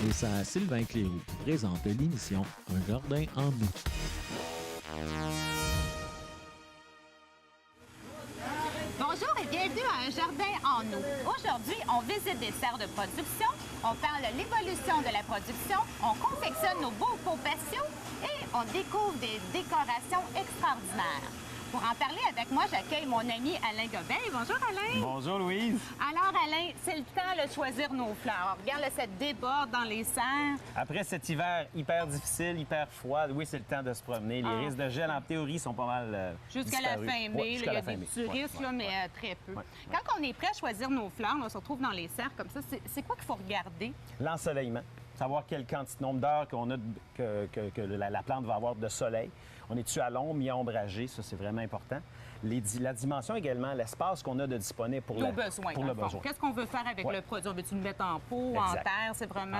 Et ça, Sylvain Cléroux qui présente l'émission Un jardin en nous. Bonjour et bienvenue à Un jardin en nous. Aujourd'hui, on visite des serres de production, on parle de l'évolution de la production, on confectionne nos beaux pots patios et on découvre des décorations extraordinaires. Pour en parler avec moi, j'accueille mon ami Alain Gobeil. Bonjour Alain. Bonjour Louise. Alors Alain, c'est le temps de choisir nos fleurs. Regarde, là, ça déborde dans les serres. Après cet hiver hyper difficile, hyper froid, oui, c'est le temps de se promener. Les risques de gel, en théorie, sont pas mal jusqu'à la disparus. fin mai, Ouais, là, il y a des petits risques, là, mais très peu. Ouais. Quand on est prêt à choisir nos fleurs, là, on se retrouve dans les serres comme ça, c'est quoi qu'il faut regarder? L'ensoleillement. Savoir quel nombre d'heures qu'on a que la plante va avoir de soleil. On est-tu à l'ombre, mi-ombragé? Ça, c'est vraiment important. La dimension également, l'espace qu'on a de disponible pour le besoin. Qu'est-ce qu'on veut faire avec le produit? On veut-tu le mettre en pot, Exact. en terre? C'est vraiment...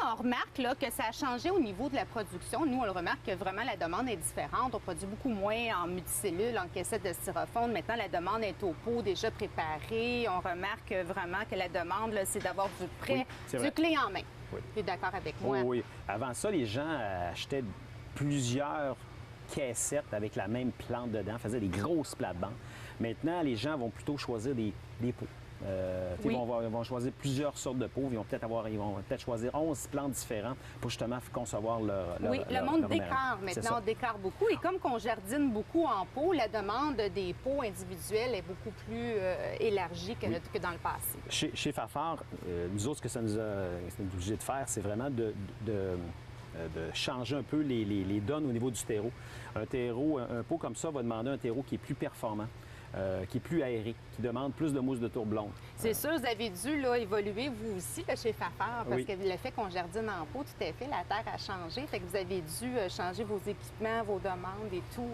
Ah, on remarque là, que ça a changé au niveau de la production. Nous, on le remarque que vraiment la demande est différente. On produit beaucoup moins en multicellules, en caissettes de styrofoam. Maintenant, la demande est au pot déjà préparé. On remarque vraiment que la demande, là, c'est d'avoir du prêt, du clé en main. Oui. Tu es d'accord avec moi? Oui. Avant ça, les gens achetaient plusieurs caissettes avec la même plante dedans, faisaient des grosses plates-bandes. Maintenant, les gens vont plutôt choisir des pots. Ils vont choisir plusieurs sortes de pots. Ils vont peut-être choisir 11 plantes différentes pour justement concevoir leur le monde décore maintenant, on décore beaucoup. Et comme on jardine beaucoup en pot, la demande des pots individuels est beaucoup plus élargie que dans le passé. Chez Fafard, nous autres, ce que ça nous a obligé de faire, c'est vraiment de changer un peu les donnes au niveau du terreau. Un pot comme ça va demander un terreau qui est plus performant. Qui est plus aéré, qui demande plus de mousse de tour blonde. C'est sûr, vous avez dû évoluer, vous aussi, là, chez Fafard, parce que le fait qu'on jardine en pot, tout à fait, la terre a changé. Fait que vous avez dû changer vos équipements, vos demandes et tout.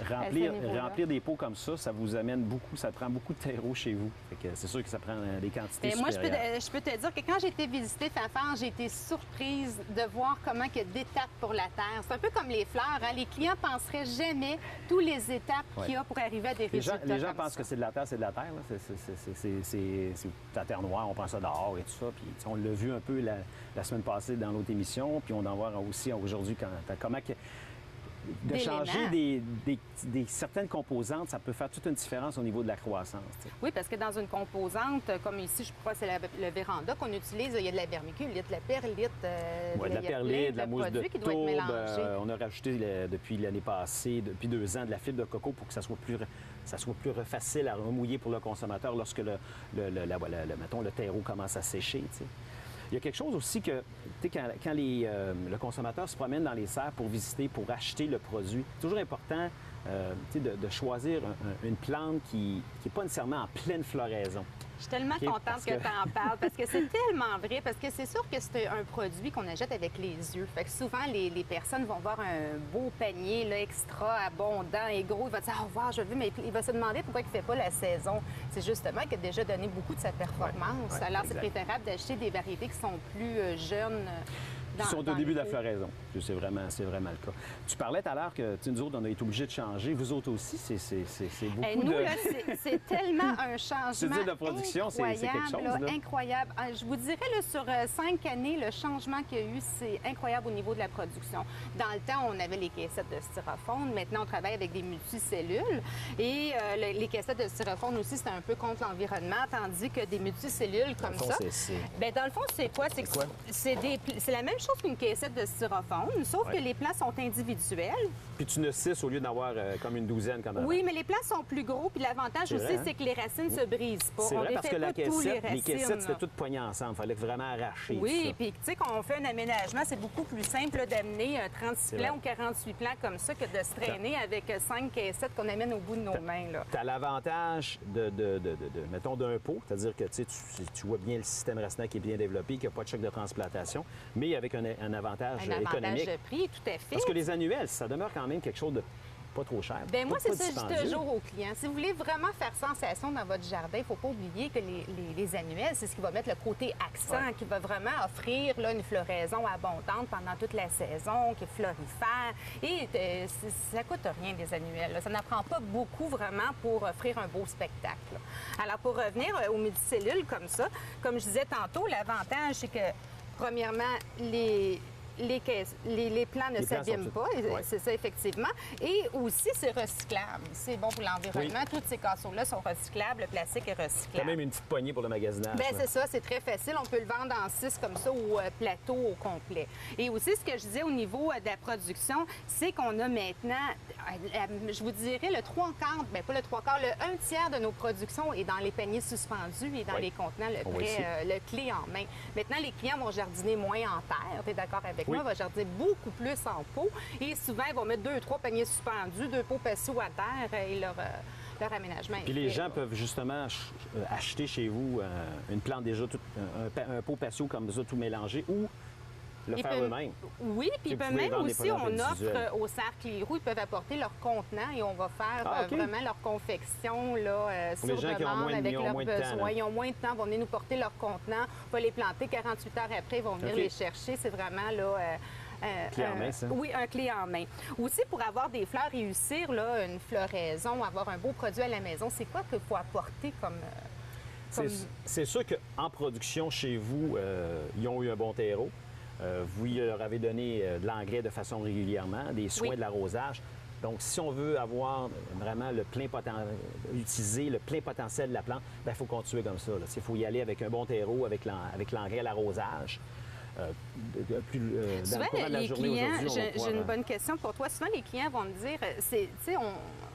Remplir des pots comme ça vous amène beaucoup, ça prend beaucoup de terreau chez vous. Fait que c'est sûr que ça prend des quantités supérieures. Moi, je peux te dire que quand j'ai été visiter Fafard, j'ai été surprise de voir comment il y a d'étapes pour la terre. C'est un peu comme les fleurs. Hein? Les clients ne penseraient jamais toutes les étapes qu'il y a pour arriver à des résultats. Les gens pensent que c'est de la terre, c'est de la terre. C'est de la terre noire, on prend ça dehors et tout ça. Puis on l'a vu un peu la semaine passée dans l'autre émission, puis on en voit aussi aujourd'hui comment de changer certaines composantes, ça peut faire toute une différence au niveau de la croissance. T'sais. Oui, parce que dans une composante, comme ici, je crois que c'est le véranda qu'on utilise, il y a de la vermiculite, de la perlite, de la perlite, de la mousse de qui doit être mélangée. On a rajouté depuis l'année passée, depuis 2 ans, de la fibre de coco pour que ça soit plus facile à remouiller pour le consommateur lorsque mettons, le terreau commence à sécher. T'sais. Il y a quelque chose aussi que, quand le consommateur se promène dans les serres pour visiter, pour acheter le produit, c'est toujours important de choisir une plante qui n'est pas nécessairement en pleine floraison. Je suis tellement contente que tu en parles parce que c'est tellement vrai. Parce que c'est sûr que c'est un produit qu'on achète avec les yeux. Fait que souvent, les personnes vont voir un beau panier là, extra abondant et gros. Il va dire « Ah, wow, je veux », mais il va se demander pourquoi il ne fait pas la saison. C'est justement qu'il a déjà donné beaucoup de sa performance. Alors, c'est préférable d'acheter des variétés qui sont plus jeunes. Qui sont au début de la floraison. C'est vraiment le cas. Tu parlais tout à l'heure que nous autres, on a été obligés de changer. Vous autres aussi, c'est beaucoup nous, là, c'est tellement un changement de production, c'est quelque chose. Là, incroyable. Je vous dirais, là, sur 5 années, le changement qu'il y a eu, c'est incroyable au niveau de la production. Dans le temps, on avait les caissettes de styrofoam. Maintenant, on travaille avec des multicellules. Et les caissettes de styrofoam aussi, c'est un peu contre l'environnement, tandis que des multicellules comme ça... Bien, dans le fond, c'est quoi? C'est la même chose qu'une caissette de styrofoam, sauf que les plants sont individuels. Puis tu n'as 6 au lieu d'en avoir comme une douzaine comme avant. Oui, mais les plants sont plus gros. Puis l'avantage aussi, c'est que les racines ne se brisent pas. C'est vrai, parce que les caissettes, c'était toutes poignées ensemble. Il fallait vraiment arracher. Oui, puis tu sais, quand on fait un aménagement, c'est beaucoup plus simple d'amener 36 plants ou 48 plants comme ça que de se traîner avec 5 caissettes qu'on amène au bout de nos mains. Tu as l'avantage mettons, d'un pot, c'est-à-dire que tu vois bien le système racinaire qui est bien développé, qu'il n'y a pas de choc de transplantation, mais avec un avantage économique. Un avantage de prix, tout à fait. Parce que les annuels, ça demeure quand même quelque chose de pas trop cher. Bien, moi, c'est ça, je dis toujours aux clients. Si vous voulez vraiment faire sensation dans votre jardin, il ne faut pas oublier que les annuels, c'est ce qui va mettre le côté accent, qui va vraiment offrir là, une floraison abondante pendant toute la saison, qui est florifère. Et ça ne coûte rien, des annuels. Là. Ça n'apprend pas beaucoup vraiment pour offrir un beau spectacle. Là. Alors, pour revenir aux multicellules comme ça, comme je disais tantôt, l'avantage, c'est que Premièrement, les plants ne s'abîment pas, c'est ça effectivement. Et aussi, c'est recyclable. C'est bon pour l'environnement. Oui. Toutes ces casseaux-là sont recyclables. Le plastique est recyclable. Il y a même une petite poignée pour le magasinage. Bien, c'est ça. C'est très facile. On peut le vendre en 6 comme ça au plateau au complet. Et aussi, ce que je disais au niveau de la production, c'est qu'on a maintenant, je vous dirais, le 3/4, bien pas le 3/4, le 1/3 de nos productions est dans les paniers suspendus et dans les contenants le clé en main. Maintenant, les clients vont jardiner moins en terre. Tu es d'accord avec moi? Ils vont jardiner beaucoup plus en pot. Et souvent, ils vont mettre 2-3 paniers suspendus, 2 pots patio à terre et leur aménagement. Puis les gens peuvent justement acheter chez vous une plante déjà, un pot patio comme ça, tout mélangé, ou le faire eux-mêmes. Oui, puis ils peuvent même aussi, on offre aux Serres Clérou, ils peuvent apporter leur contenant et on va faire vraiment leur confection là, sur demande avec leurs besoins. Ils ont moins de temps, ils vont venir nous porter leur contenant, on va les planter 48 heures après, ils vont venir les chercher. C'est vraiment là... clé en main, ça? Oui, un clé en main. Aussi, pour avoir des fleurs, réussir là, une floraison, avoir un beau produit à la maison, c'est quoi qu'il faut apporter comme... C'est sûr qu'en production, chez vous, ils ont eu un bon terreau. Vous leur avez donné de l'engrais de façon régulièrement, des soins de l'arrosage. Donc, si on veut avoir vraiment utiliser le plein potentiel de la plante, il faut continuer comme ça. Il faut y aller avec un bon terreau, avec l'engrais à l'arrosage. Souvent, les clients, j'ai une bonne question pour toi. Souvent, les clients vont me dire,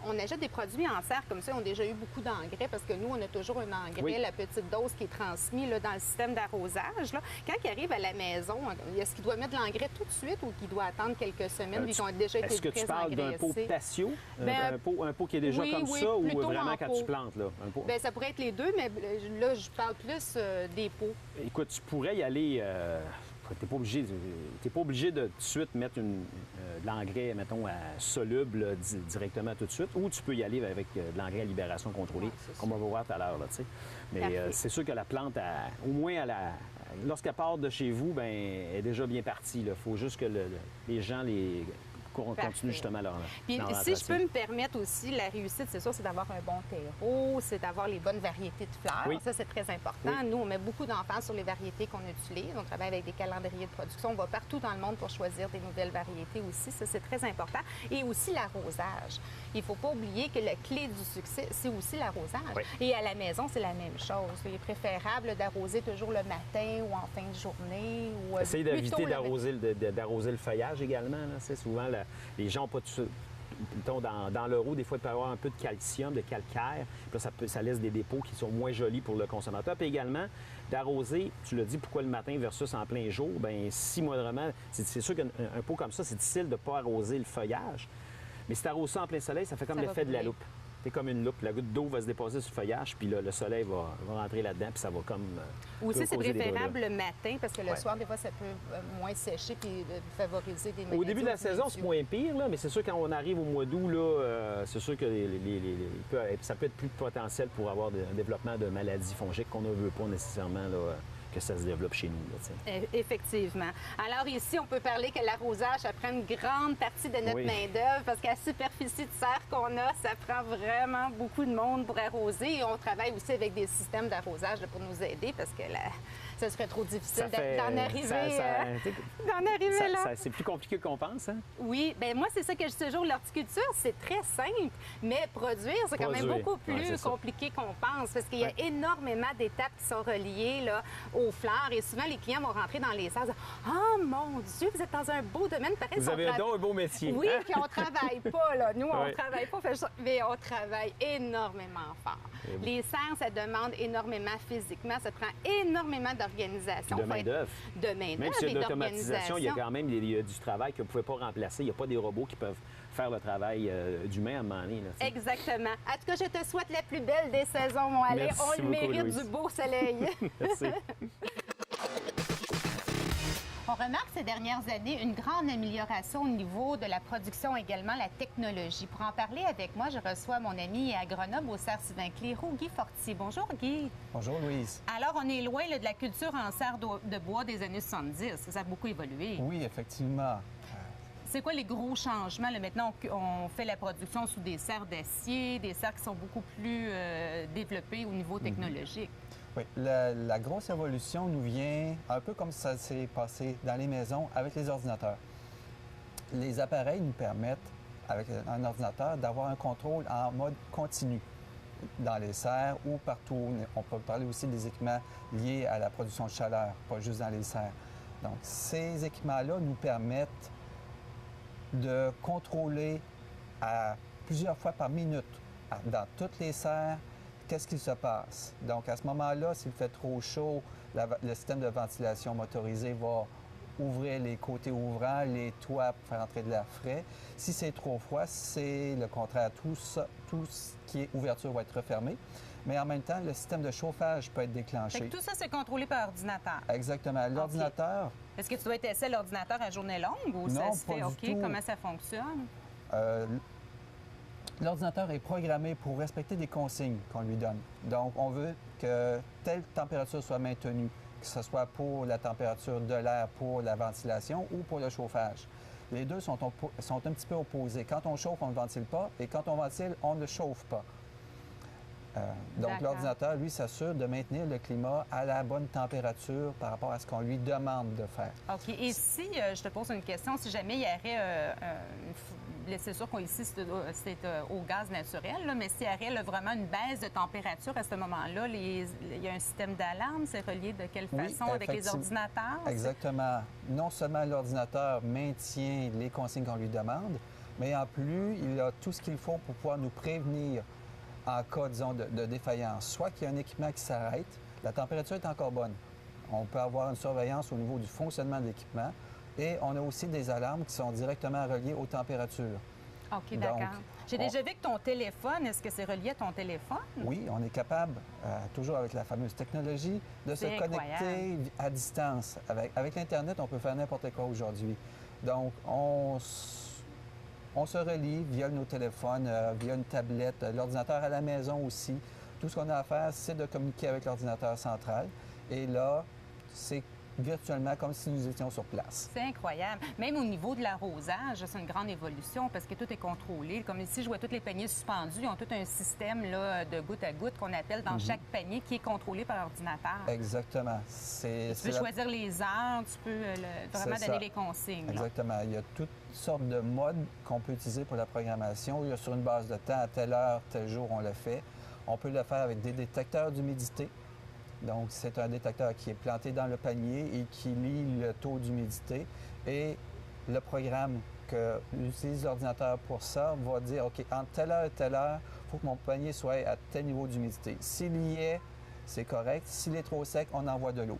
on achète des produits en serre comme ça, ils ont déjà eu beaucoup d'engrais parce que nous, on a toujours un engrais, la petite dose qui est transmise là, dans le système d'arrosage. Quand ils arrivent à la maison, est-ce qu'ils doivent mettre de l'engrais tout de suite ou qu'ils doivent attendre quelques semaines vu qu'ils ont déjà été très engraissés? Est-ce que tu parles d'un pot patio, un pot qui est déjà comme ça, ou vraiment quand tu plantes? Là, Bien, ça pourrait être les deux, mais là, je parle plus des pots. Écoute, tu pourrais y aller... Tu n'es pas obligé de tout de suite mettre de l'engrais, mettons, soluble là, directement tout de suite, ou tu peux y aller avec de l'engrais à libération contrôlée, comme on va voir tout à l'heure. Mais c'est sûr que la plante, au moins, lorsqu'elle part de chez vous, bien, elle est déjà bien partie. Il faut juste que les gens continue justement leur Puis si je peux me permettre aussi, la réussite, c'est sûr, c'est d'avoir un bon terreau, c'est d'avoir les bonnes variétés de fleurs. Oui. Ça, c'est très important. Oui. Nous, on met beaucoup d'emphase sur les variétés qu'on utilise. On travaille avec des calendriers de production. On va partout dans le monde pour choisir des nouvelles variétés aussi. Ça, c'est très important. Et aussi l'arrosage. Il ne faut pas oublier que la clé du succès, c'est aussi l'arrosage. Oui. Et à la maison, c'est la même chose. Il est préférable d'arroser toujours le matin ou en fin de journée. Essayez d'éviter d'arroser le feuillage également. C'est souvent les gens n'ont pas tout dans leur eau, des fois, il peut y avoir un peu de calcium, de calcaire. Puis là, ça laisse des dépôts qui sont moins jolis pour le consommateur. Puis également, d'arroser, tu l'as dit, pourquoi le matin versus en plein jour? Bien, si modérément, c'est sûr qu'un pot comme ça, c'est difficile de ne pas arroser le feuillage. Mais si tu arroses ça en plein soleil, ça fait comme l'effet de la loupe. C'est comme une loupe. La goutte d'eau va se déposer sur le feuillage, puis le soleil va rentrer là-dedans, puis ça va comme... Aussi, c'est préférable le matin, parce que le soir, des fois, ça peut moins sécher puis favoriser des maladies. Au début de la saison, c'est moins pire, là, mais c'est sûr, quand on arrive au mois d'août, là, c'est sûr que ça peut être plus potentiel pour avoir un développement de maladies fongiques qu'on ne veut pas nécessairement, là, que ça se développe chez nous. Là, effectivement. Alors ici, on peut parler que l'arrosage, ça prend une grande partie de notre main-d'œuvre parce qu'à la superficie de serre qu'on a, ça prend vraiment beaucoup de monde pour arroser. Et on travaille aussi avec des systèmes d'arrosage pour nous aider parce que ça serait trop difficile d'en arriver là. C'est plus compliqué qu'on pense, hein? Oui. Bien, moi, c'est ça que je dis toujours. L'horticulture, c'est très simple, mais produire, c'est quand même beaucoup plus compliqué qu'on pense parce qu'il y a énormément d'étapes qui sont reliées là, aux fleurs. Et souvent, les clients vont rentrer dans les serres et dire « Oh mon Dieu, vous êtes dans un beau domaine. » Vous avez un beau métier. Oui, puis on travaille pas, là. Nous, on travaille pas, mais on travaille énormément fort. Les serres, ça demande énormément physiquement. Ça prend énormément d'organisation. De main-d'œuvre. De main-d'œuvre. Même s'il y a de l'automatisation, il y a quand même du travail que vous ne pouvez pas remplacer. Il n'y a pas des robots qui peuvent faire le travail d'humain à un moment donné. Là, exactement. En tout cas, je te souhaite la plus belle des saisons, mon Alain. On le mérite, Louise. Du beau soleil. Merci. On remarque ces dernières années une grande amélioration au niveau de la production, également la technologie. Pour en parler avec moi, je reçois mon ami et agronome aux Serres Sylvain-Clérou, Guy Fortier. Bonjour, Guy. Bonjour, Louise. Alors, on est loin là, de la culture en serre de bois des années 70. Ça a beaucoup évolué. Oui, effectivement. C'est quoi les gros changements? Là, maintenant, on fait la production sous des serres d'acier, des serres qui sont beaucoup plus développées au niveau technologique. Oui, la grosse évolution nous vient un peu comme ça s'est passé dans les maisons avec les ordinateurs. Les appareils nous permettent, avec un ordinateur, d'avoir un contrôle en mode continu dans les serres ou partout. On peut parler aussi des équipements liés à la production de chaleur, pas juste dans les serres. Donc, ces équipements-là nous permettent de contrôler à plusieurs fois par minute, dans toutes les serres, qu'est-ce qui se passe. Donc, à ce moment-là, s'il fait trop chaud, le système de ventilation motorisé va ouvrir les côtés ouvrants, les toits pour faire entrer de l'air frais. Si c'est trop froid, c'est le contraire. Tout ce qui est ouverture va être refermé. Mais en même temps, le système de chauffage peut être déclenché. Fait que tout ça, c'est contrôlé par ordinateur. Exactement. L'ordinateur... Okay. Est-ce que tu dois tester l'ordinateur à journée longue ou non, ça se fait pas OK? du tout. Comment ça fonctionne? L'ordinateur est programmé pour respecter des consignes qu'on lui donne. Donc, on veut que telle température soit maintenue, que ce soit pour la température de l'air, pour la ventilation ou pour le chauffage. Les deux sont un petit peu opposés. Quand on chauffe, on ne ventile pas, et quand on ventile, on ne chauffe pas. Donc, l'ordinateur, lui, s'assure de maintenir le climat à la bonne température par rapport à ce qu'on lui demande de faire. OK. Et si, je te pose une question, si jamais il y aurait, c'est sûr qu'ici, c'est au gaz naturel, là, mais s'il y aurait là, vraiment une baisse de température à ce moment-là, il y a un système d'alarme, c'est relié de quelle façon avec les ordinateurs? Exactement. Non seulement l'ordinateur maintient les consignes qu'on lui demande, mais en plus, il a tout ce qu'il faut pour pouvoir nous prévenir en cas, disons, de défaillance. Soit qu'il y a un équipement qui s'arrête, la température est encore bonne. On peut avoir une surveillance au niveau du fonctionnement de l'équipement et on a aussi des alarmes qui sont directement reliées aux températures. OK, d'accord. J'ai déjà vu que ton téléphone, est-ce que c'est relié à ton téléphone? Oui, on est capable, toujours avec la fameuse technologie, de se connecter à distance. Avec l'Internet, on peut faire n'importe quoi aujourd'hui. Donc, on se relie via nos téléphones, via une tablette, l'ordinateur à la maison aussi. Tout ce qu'on a à faire, c'est de communiquer avec l'ordinateur central. Et là, c'est virtuellement comme si nous étions sur place. C'est incroyable. Même au niveau de l'arrosage, c'est une grande évolution parce que tout est contrôlé. Comme ici, je vois tous les paniers suspendus. Ils ont tout un système là, de goutte à goutte qu'on appelle dans chaque panier qui est contrôlé par ordinateur. Exactement. Tu peux choisir les heures, tu peux vraiment donner les consignes. Exactement. Là. Il y a toutes sortes de modes qu'on peut utiliser pour la programmation. Il y a sur une base de temps, à telle heure, tel jour, on le fait. On peut le faire avec des détecteurs d'humidité. Donc, c'est un détecteur qui est planté dans le panier et qui lit le taux d'humidité. Et le programme que utilise l'ordinateur pour ça va dire, OK, entre telle heure et telle heure, il faut que mon panier soit à tel niveau d'humidité. S'il y est, c'est correct. S'il est trop sec, on envoie de l'eau.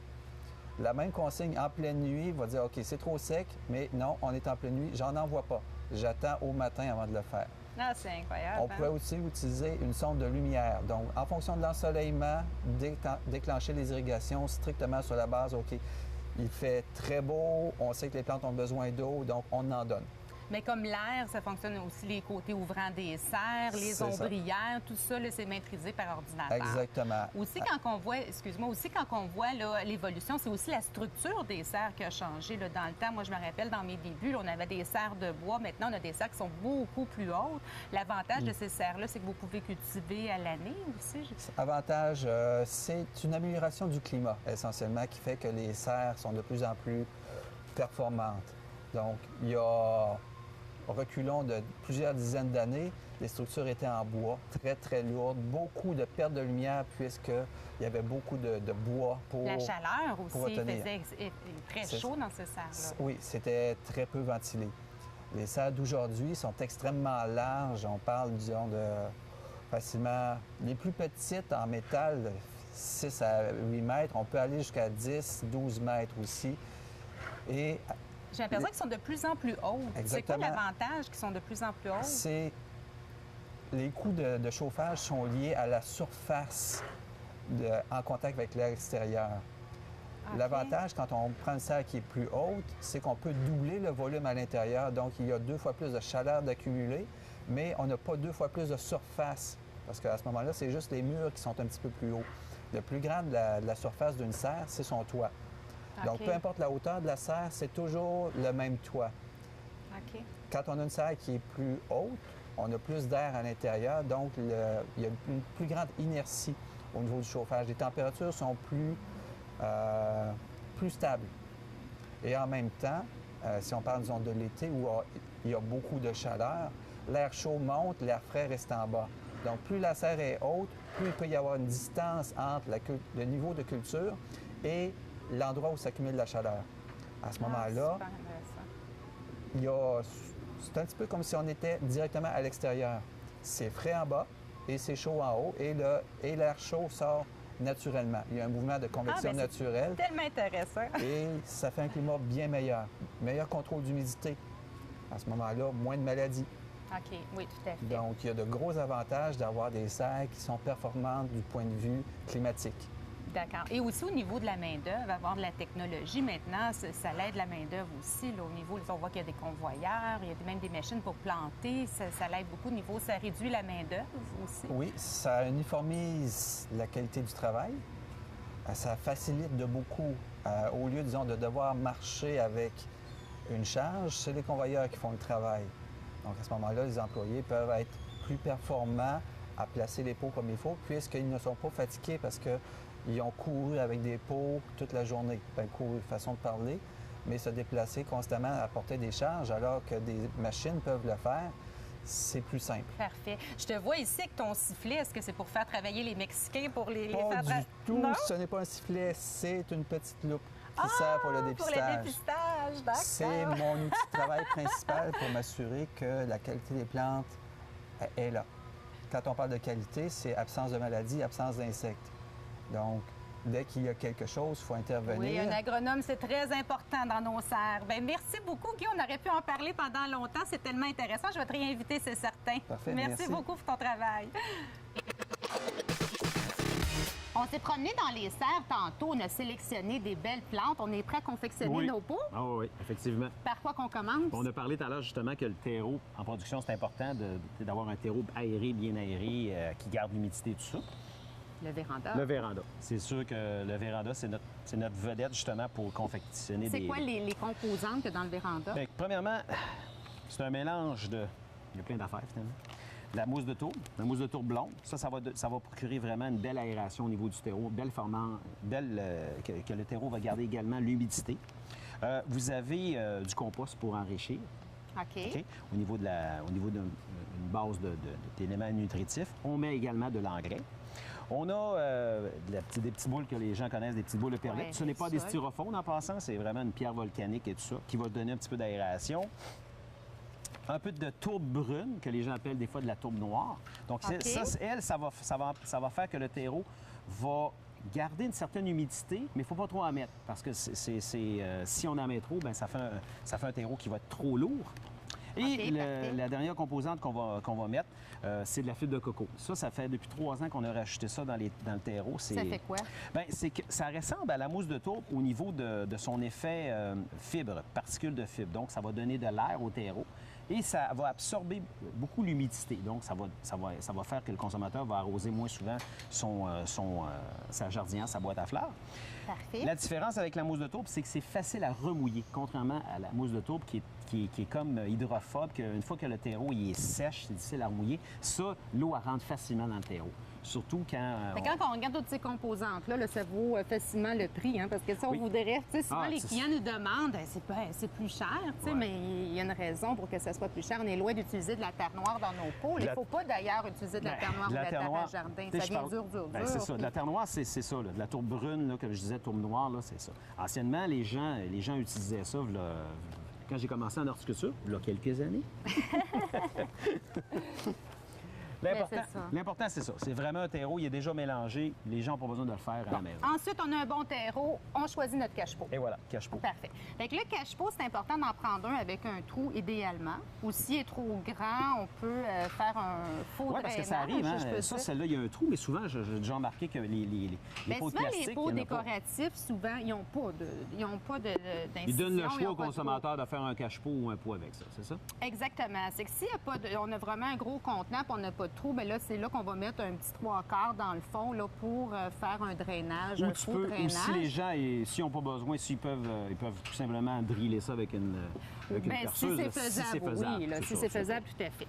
La même consigne en pleine nuit va dire, OK, c'est trop sec, mais non, on est en pleine nuit, j'en envoie pas. J'attends au matin avant de le faire. Ah, c'est incroyable. On pourrait aussi utiliser une sonde de lumière. Donc, en fonction de l'ensoleillement, déclencher les irrigations strictement sur la base, OK, il fait très beau, on sait que les plantes ont besoin d'eau, donc on en donne. Mais comme l'air, ça fonctionne aussi les côtés ouvrants des serres, les ombrières, tout ça, c'est maîtrisé par ordinateur. Exactement. Aussi, quand on voit, quand on voit l'évolution, c'est aussi la structure des serres qui a changé là, dans le temps. Moi, je me rappelle, dans mes débuts, là, on avait des serres de bois. Maintenant, on a des serres qui sont beaucoup plus hautes. L'avantage de ces serres-là, c'est que vous pouvez cultiver à l'année aussi. Avantage, c'est une amélioration du climat, essentiellement, qui fait que les serres sont de plus en plus performantes. Donc, il y a... Reculons de plusieurs dizaines d'années, les structures étaient en bois, très, très lourdes, beaucoup de pertes de lumière puisqu'il y avait beaucoup de bois pour la chaleur aussi retenir. faisait très chaud dans ces serres-là. Oui, c'était très peu ventilé. Les serres d'aujourd'hui sont extrêmement larges. On parle, disons, de facilement... Les plus petites en métal, 6 à 8 mètres, on peut aller jusqu'à 10, 12 mètres aussi. Et j'ai l'impression qu'ils sont de plus en plus hauts. C'est quoi l'avantage qu'ils sont de plus en plus hauts? C'est les coûts de chauffage sont liés à la surface en contact avec l'air extérieur. Okay. L'avantage, quand on prend une serre qui est plus haute, c'est qu'on peut doubler le volume à l'intérieur. Donc, il y a 2 fois plus de chaleur d'accumuler, mais on n'a pas 2 fois plus de surface. Parce qu'à ce moment-là, c'est juste les murs qui sont un petit peu plus hauts. Le plus grand de la surface d'une serre, c'est son toit. Donc, peu importe la hauteur de la serre, c'est toujours le même toit. Okay. Quand on a une serre qui est plus haute, on a plus d'air à l'intérieur, donc il y a une plus grande inertie au niveau du chauffage. Les températures sont plus stables. Et en même temps, si on parle, disons, de l'été où il y a beaucoup de chaleur, l'air chaud monte, l'air frais reste en bas. Donc, plus la serre est haute, plus il peut y avoir une distance entre le niveau de culture et l'endroit où s'accumule la chaleur. À ce moment-là, c'est un petit peu comme si on était directement à l'extérieur. C'est frais en bas et c'est chaud en haut et l'air chaud sort naturellement. Il y a un mouvement de convection naturelle. Tellement intéressant. Et ça fait un climat bien meilleur. Meilleur contrôle d'humidité. À ce moment-là, moins de maladies. OK, oui, tout à fait. Donc, il y a de gros avantages d'avoir des serres qui sont performantes du point de vue climatique. D'accord. Et aussi au niveau de la main-d'œuvre, avoir de la technologie maintenant, ça l'aide la main-d'œuvre aussi. Là, au niveau, on voit qu'il y a des convoyeurs, il y a même des machines pour planter. Ça l'aide beaucoup au niveau, ça réduit la main-d'œuvre aussi. Oui, ça uniformise la qualité du travail. Ça facilite de beaucoup. Au lieu, disons, de devoir marcher avec une charge, c'est les convoyeurs qui font le travail. Donc, à ce moment-là, les employés peuvent être plus performants à placer les pots comme il faut, puisqu'ils ne sont pas fatigués parce qu'ils ont couru avec des pots toute la journée. Bien, couru, façon de parler, mais se déplacer constamment à porter des charges alors que des machines peuvent le faire, c'est plus simple. Parfait. Je te vois ici avec ton sifflet. Est-ce que c'est pour faire travailler les Mexicains, pour les Pas faire... du tout, Non? ce n'est pas un sifflet, c'est une petite loupe qui sert pour le dépistage. Pour le dépistage, d'accord. C'est mon outil de travail principal pour m'assurer que la qualité des plantes est là. Quand on parle de qualité, c'est absence de maladie, absence d'insectes. Donc, dès qu'il y a quelque chose, il faut intervenir. Oui, un agronome, c'est très important dans nos serres. Bien, merci beaucoup, Guy. On aurait pu en parler pendant longtemps. C'est tellement intéressant. Je vais te réinviter, c'est certain. Parfait, merci beaucoup pour ton travail. On s'est promené dans les serres tantôt. On a sélectionné des belles plantes. On est prêt à confectionner nos pots. Ah oui, effectivement. Par quoi qu'on commence? On a parlé tout à l'heure justement que le terreau, en production, c'est important d'avoir un terreau aéré, bien aéré, qui garde l'humidité et tout ça. Le véranda. Le véranda. C'est sûr que le véranda, c'est notre vedette justement pour confectionner des... C'est quoi les composantes que dans le véranda? Bien, premièrement, c'est un mélange de... Il y a plein d'affaires finalement. La mousse de tourbe blonde, ça va procurer vraiment une belle aération au niveau du terreau, que le terreau va garder également l'humidité. Vous avez du compost pour enrichir. OK. Au niveau d'une base d'éléments nutritifs. On met également de l'engrais. On a des petites boules que les gens connaissent, des petites boules de perlite. Ouais, Ce n'est pas des ça. styrophones en passant, c'est vraiment une pierre volcanique et tout ça, qui va donner un petit peu d'aération. Un peu de tourbe brune, que les gens appellent des fois de la tourbe noire. Donc, OK. ça va faire que le terreau va garder une certaine humidité, mais il ne faut pas trop en mettre. Parce que si on en met trop, bien, ça fait un terreau qui va être trop lourd. Et OK, parfait. la dernière composante qu'on va mettre, c'est de la fibre de coco. Ça fait depuis 3 ans qu'on a rajouté ça dans le terreau. Ça fait quoi? Bien, c'est que ça ressemble à la mousse de tourbe au niveau de son effet fibre, particules de fibre. Donc, ça va donner de l'air au terreau. Et ça va absorber beaucoup l'humidité. Donc, ça va faire que le consommateur va arroser moins souvent sa jardinière, sa boîte à fleurs. Parfait. La différence avec la mousse de tourbe, c'est que c'est facile à remouiller, contrairement à la mousse de tourbe qui est comme hydrophobe, qu'une fois que le terreau il est sèche, c'est difficile à remouiller. Ça, l'eau, elle rentre facilement dans le terreau. Surtout quand... Quand on regarde toutes ces composantes-là, là, ça vaut facilement le prix, hein, parce que ça, on Oui. voudrait... Tu sais, souvent, Ah, les c'est- clients nous demandent, c'est plus cher, tu sais, Ouais. mais il y a une raison pour que ça soit plus cher. On est loin d'utiliser de la terre noire dans nos pots. Il ne La- faut pas, d'ailleurs, utiliser de la terre noire ou de la terre à jardin. tu sais, Ça je vient parle- dur. Ben, c'est ça. De la terre noire, c'est ça. Là. De la tourbe brune, là, comme je disais, tourbe noire, là, c'est ça. Anciennement, les gens utilisaient ça, là, quand j'ai commencé en horticulture, il y a quelques années. L'important, c'est ça. C'est vraiment un terreau, il est déjà mélangé. Les gens n'ont pas besoin de le faire à la maison. Ensuite, on a un bon terreau. On choisit notre cache-pot. Et voilà, cache-pot. Parfait. Fait que le cache-pot, c'est important d'en prendre un avec un trou idéalement. Ou s'il est trop grand, on peut faire un faux Oui, drainage. parce que ça arrive. je peux Hein? Ça, dire. celles-là, il y a un trou, mais souvent, j'ai déjà remarqué que les Bien, pots de souvent, plastique, les pots il y en a pas. décoratifs, souvent, ils n'ont pas d'incision. Ils donnent le ils choix ont au pas de consommateur de faire un cache-pot ou un pot avec ça, c'est ça? trou. Exactement. C'est que s'il y a pas de, on a vraiment un gros contenant et on n'a pas de trou, bien là, c'est là qu'on va mettre un petit 3/4 dans le fond là, pour faire un drainage, Ou un tu faux peux, drainage. ou si les gens, s'ils n'ont pas besoin, ils peuvent tout simplement driller ça avec une Ben, si perceuse. c'est là, faisable, oui. Là, si c'est faisable, tout à fait.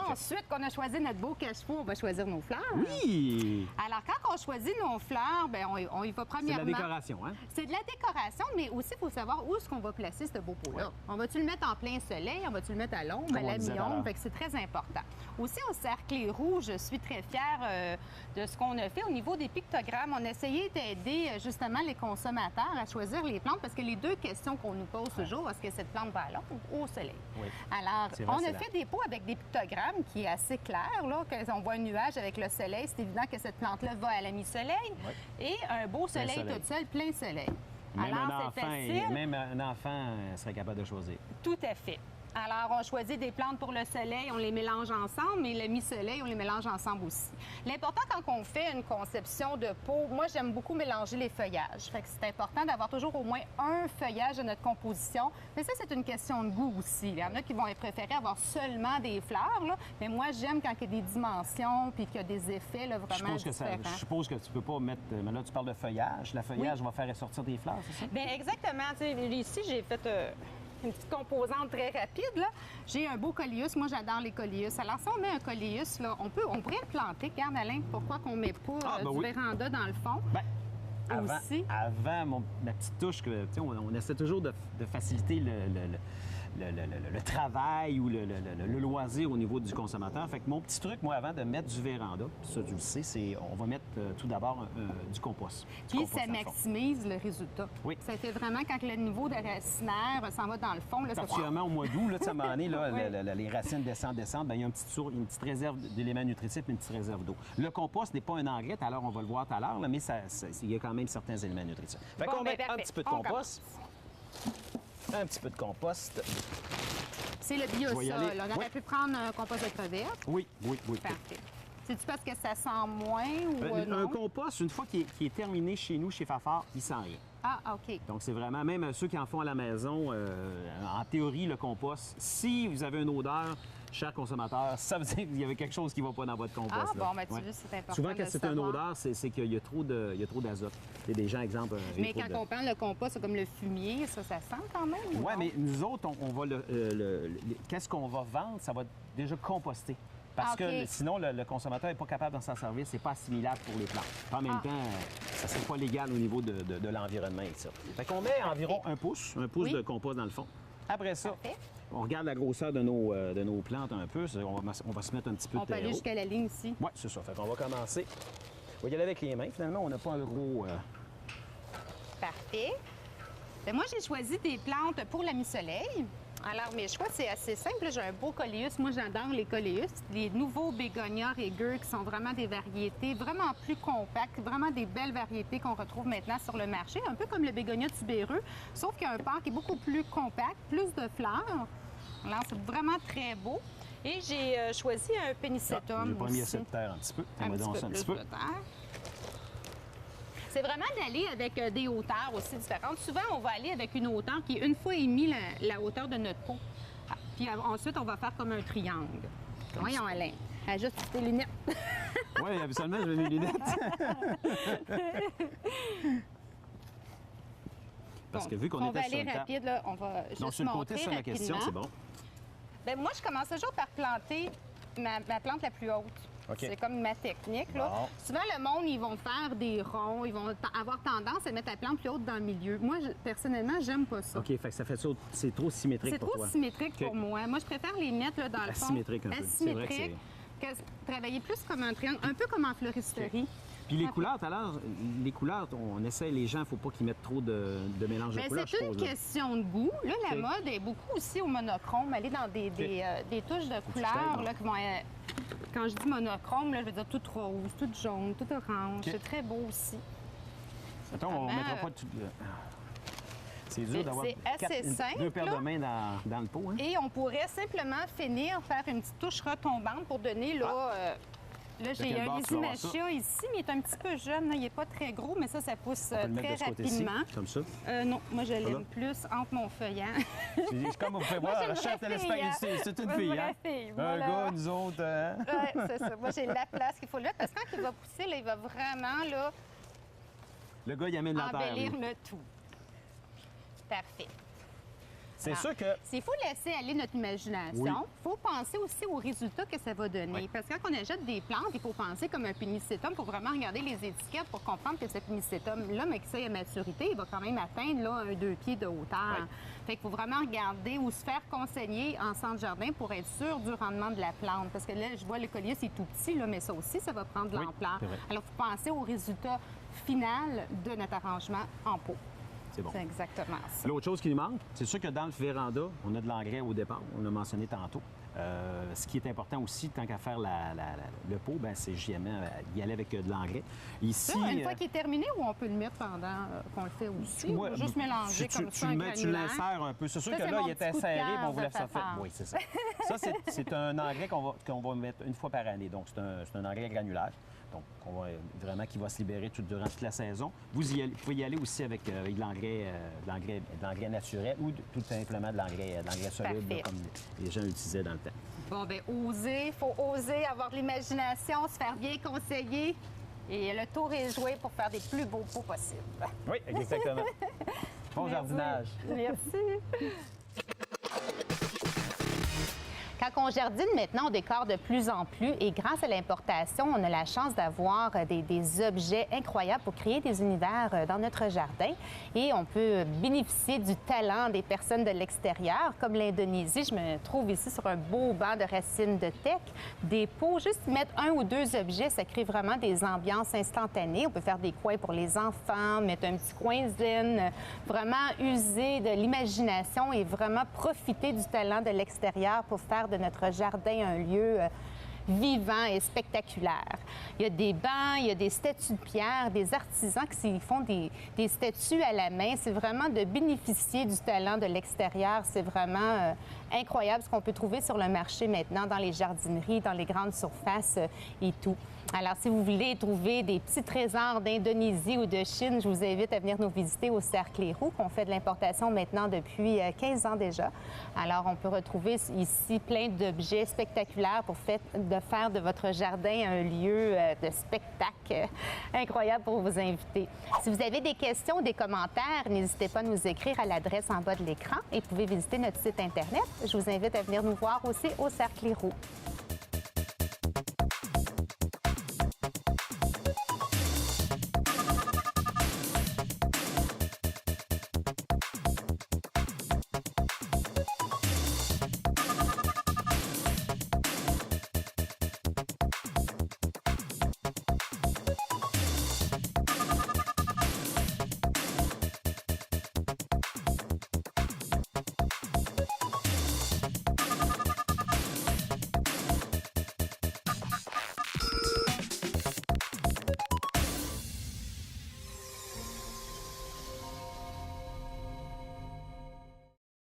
Ensuite, qu'on a choisi notre beau cache-fou, on va choisir nos fleurs. Oui! Alors, quand on choisit nos fleurs, bien, on y va C'est premièrement. de la décoration, hein? C'est de la décoration, mais aussi, il faut savoir où est-ce qu'on va placer ce beau pot-là. Ouais. On va-tu le mettre en plein soleil? On va-tu le mettre à l'ombre, Comme à on la disait tout à mi-ombre? l'heure. Fait que c'est très important. Aussi, au cercle rouge, je suis très fière de ce qu'on a fait au niveau des pictogrammes. On a essayé d'aider justement les consommateurs à choisir les plantes parce que les deux questions qu'on nous pose toujours, est-ce que cette plante va à l'ombre ou au soleil? Oui. Alors, C'est vrai, on c'est a là. fait des pots avec des pictogrammes qui est assez clair, là, on voit un nuage avec le soleil. C'est évident que cette plante-là va à la mi-soleil. Oui. Et un beau Plein soleil soleil. tout seul, plein soleil. Même Alors, c'est facile. même un enfant serait capable de choisir. Tout à fait. Alors, on choisit des plantes pour le soleil, on les mélange ensemble, mais le mi-soleil, on les mélange ensemble aussi. L'important quand on fait une conception de pot, moi, j'aime beaucoup mélanger les feuillages. Fait que c'est important d'avoir toujours au moins un feuillage de notre composition. Mais ça, c'est une question de goût aussi. Il y en a qui vont préférer avoir seulement des fleurs, là. Mais moi, j'aime quand il y a des dimensions puis qu'il y a des effets là, vraiment Je différents. suppose que tu peux pas mettre... Mais là, tu parles de feuillage. La feuillage va faire ressortir des fleurs, c'est ça? Bien, exactement. Tu sais, ici, j'ai fait une petite composante très rapide. Là. J'ai un beau coléus. Moi, j'adore les coléus. Alors, si on met un coléus, là, on pourrait le planter. Regarde, Alain, pourquoi qu'on met pas du véranda dans le fond? Ben, avant, Aussi. avant ma petite touche, que, tu sais, on essaie toujours de faciliter le travail ou le loisir au niveau du consommateur. Fait que mon petit truc, moi, avant de mettre du véranda, ça, tu le sais, c'est on va mettre tout d'abord du compost. Du Puis, compost ça dans le fond. maximise le résultat. Oui. Ça fait vraiment quand le niveau de racinaire s'en va dans le fond. Là, ça fait- Particulièrement au mois d'août, là, tu sais, à un moment donné, là, les racines descendent, ben, il y a une petite réserve d'éléments nutritifs et une petite réserve d'eau. Le compost n'est pas un engrais, alors on va le voir tout à l'heure, là, mais il y a quand même certains éléments nutritifs. Fait qu'on Bon, met ben, un parfait. petit peu de On compost. Un petit peu de compost. C'est le Je vais y biosol. aller. On aurait Oui. pu prendre un compost de crevettes. Oui. Parfait. C'est-tu parce que ça sent moins ou Un non? compost, une fois qu'il est terminé chez nous, chez Fafard, il sent rien. Ah, OK. Donc, c'est vraiment, même ceux qui en font à la maison, en théorie, le compost, si vous avez une odeur, cher consommateur, ça veut dire qu'il y avait quelque chose qui ne va pas dans votre compost. Ah, là. bon, ben, tu Ouais. vois, c'est important. Souvent, de quand le c'est une savoir. odeur, c'est qu'il y a trop d'azote. Il y a des gens, exemple... il y a Mais trop quand de- on parle de compost, c'est comme le fumier, ça sent quand même? ou Oui, non? mais nous autres, on va qu'est-ce qu'on va vendre, ça va être déjà composté. Parce OK. que sinon, le consommateur n'est pas capable d'en s'en servir, c'est pas assimilable pour les plantes. En même temps, ça ne serait pas légal au niveau de l'environnement et ça. Fait qu'on met environ un pouce Oui. de compost dans le fond. Après ça, Parfait. on regarde la grosseur de nos plantes un peu. On va se mettre un petit peu On de peut aller terreau. jusqu'à la ligne ici. Oui, c'est ça. Fait qu'on va commencer. On va y aller avec les mains. Finalement, on n'a pas un gros... Parfait. Ben, moi, j'ai choisi des plantes pour la mi-soleil. Alors, mes choix, c'est assez simple. J'ai un beau coléus. Moi, j'adore les coléus. Les nouveaux bégonias rigueux qui sont vraiment des variétés vraiment plus compactes, vraiment des belles variétés qu'on retrouve maintenant sur le marché, un peu comme le bégonia tubéreux, sauf qu'il y a un port qui est beaucoup plus compact, plus de fleurs. Alors, c'est vraiment très beau. Et j'ai choisi un pénicétum J'ai pas mis aussi. assez de terre un petit peu. Un Tiens-moi donc ça un plus petit peu. de terre. C'est vraiment d'aller avec des hauteurs aussi différentes. Souvent, on va aller avec une hauteur qui est une fois émis la hauteur de notre pot. Ah, puis ensuite, on va faire comme un triangle. Voyons, Alain. Ajuste tes lunettes. Oui, habituellement, je mets mes lunettes. Parce que vu qu'on on était va sur aller le temps... rapide, là, on va juste Non, sur le montrer côté, c'est la question, rapidement. c'est bon. Bien, moi, je commence toujours par planter ma plante la plus haute. OK. C'est comme ma technique. Là. Bon. Souvent, le monde, ils vont faire des ronds, ils vont avoir tendance à mettre la plante plus haute dans le milieu. Moi, personnellement, j'aime pas ça. OK, fait que ça fait ça... C'est trop symétrique C'est pour trop toi. symétrique OK. pour moi. Moi, je préfère les mettre là, dans le fond. Asymétrique un peu. C'est vrai que Asymétrique. Que travailler plus comme un triangle, un peu comme en floristerie. Puis les couleurs, tout à l'heure, les couleurs, on essaie, les gens, il ne faut pas qu'ils mettent trop de mélange de Bien, couleurs, c'est je une suppose. Là. question de goût. Là, la OK. mode est beaucoup aussi au monochrome, aller dans des touches de couleurs t'aides, là, qui vont être... Quand je dis monochrome, là, je veux dire tout rose, tout jaune, tout orange. OK. C'est très beau aussi. Attends, on ne vraiment, mettra pas tout... C'est dur d'avoir c'est assez simple, deux paires là. de mains dans le pot. Hein? Et on pourrait simplement finir, faire une petite touche retombante pour donner là... Là, j'ai quel un bord tu vas avoir ça? Lysimachia ici, mais il est un petit peu jeune. Là. Il n'est pas très gros, mais ça pousse On peut le mettre très de ce côté-ci, rapidement. comme ça. Non, moi, je Voilà. l'aime plus entre mon feuillant. C'est comme vous pouvez Moi, voir, j'ai une chef vraie fille, téléspectateur, c'est une Une fille, vraie hein? fille, Un voilà. gars, nous autres, hein? Oui, c'est ça. Moi, j'ai la place qu'il faut le mettre parce que quand il va pousser, là, il va vraiment là, Le gars, il amène la terre. embellir lui. le tout. Parfait. C'est sûr que... Il faut laisser aller notre imagination. Il faut penser aussi aux résultats que ça va donner. Oui. Parce que quand on achète des plantes, il faut penser comme un pénicillium. Il faut vraiment regarder les étiquettes pour comprendre que ce pénicillium-là, mais que ça à maturité, il va quand même atteindre là, 2 pieds de hauteur. Oui. Fait qu'il faut vraiment regarder ou se faire conseiller en centre jardin pour être sûr du rendement de la plante. Parce que là, je vois le collier, c'est tout petit, là, mais ça aussi, ça va prendre de Oui, l'ampleur. c'est vrai. Alors, il faut penser au résultat final de notre arrangement en pot. C'est bon. C'est exactement ça. L'autre chose qui nous manque, c'est sûr que dans le véranda, on a de l'engrais au départ, on l'a mentionné tantôt. Ce qui est important aussi, tant qu'à faire le pot, ben, c'est justement y aller avec de l'engrais. Ici, Ça, une fois qu'il est terminé, ou on peut le mettre pendant qu'on le fait aussi? moi, ou juste mélanger tu comme ça, un tu granulaire? l'insères un peu. C'est sûr Ça, que c'est là, mon il était petit coup de serré, cœur, mais on voulait que ça ça fait fait. faire. Oui, c'est ça. Ça, c'est un engrais qu'on va mettre une fois par année. Donc, c'est un engrais granulaire. Donc, vraiment qui va se libérer durant toute la saison. Vous pouvez y aller aussi avec de l'engrais naturel ou tout simplement de l'engrais soluble, là, comme les gens utilisaient dans le temps. Bon, bien, oser. Il faut oser avoir de l'imagination, se faire bien conseiller. Et le tour est joué pour faire des plus beaux pots possibles. Oui, exactement. Bon Merci. jardinage. Merci. Quand on jardine maintenant, on décore de plus en plus et grâce à l'importation, on a la chance d'avoir des objets incroyables pour créer des univers dans notre jardin et on peut bénéficier du talent des personnes de l'extérieur, comme l'Indonésie. Je me trouve ici sur un beau banc de racines de teck, des pots, juste mettre 1 ou 2 objets, ça crée vraiment des ambiances instantanées. On peut faire des coins pour les enfants, mettre un petit coin zen, vraiment user de l'imagination et vraiment profiter du talent de l'extérieur pour faire de notre jardin un lieu vivant et spectaculaire. Il y a des bancs, il y a des statues de pierre, des artisans qui font des statues à la main. C'est vraiment de bénéficier du talent de l'extérieur. C'est vraiment incroyable ce qu'on peut trouver sur le marché maintenant dans les jardineries, dans les grandes surfaces et tout. Alors, si vous voulez trouver des petits trésors d'Indonésie ou de Chine, je vous invite à venir nous visiter au Cercle Les Roues, qu'on fait de l'importation maintenant depuis 15 ans déjà. Alors, on peut retrouver ici plein d'objets spectaculaires pour faire de votre jardin un lieu de spectacle incroyable pour vous inviter. Si vous avez des questions ou des commentaires, n'hésitez pas à nous écrire à l'adresse en bas de l'écran et vous pouvez visiter notre site Internet. Je vous invite à venir nous voir aussi au Cercle Les Roues.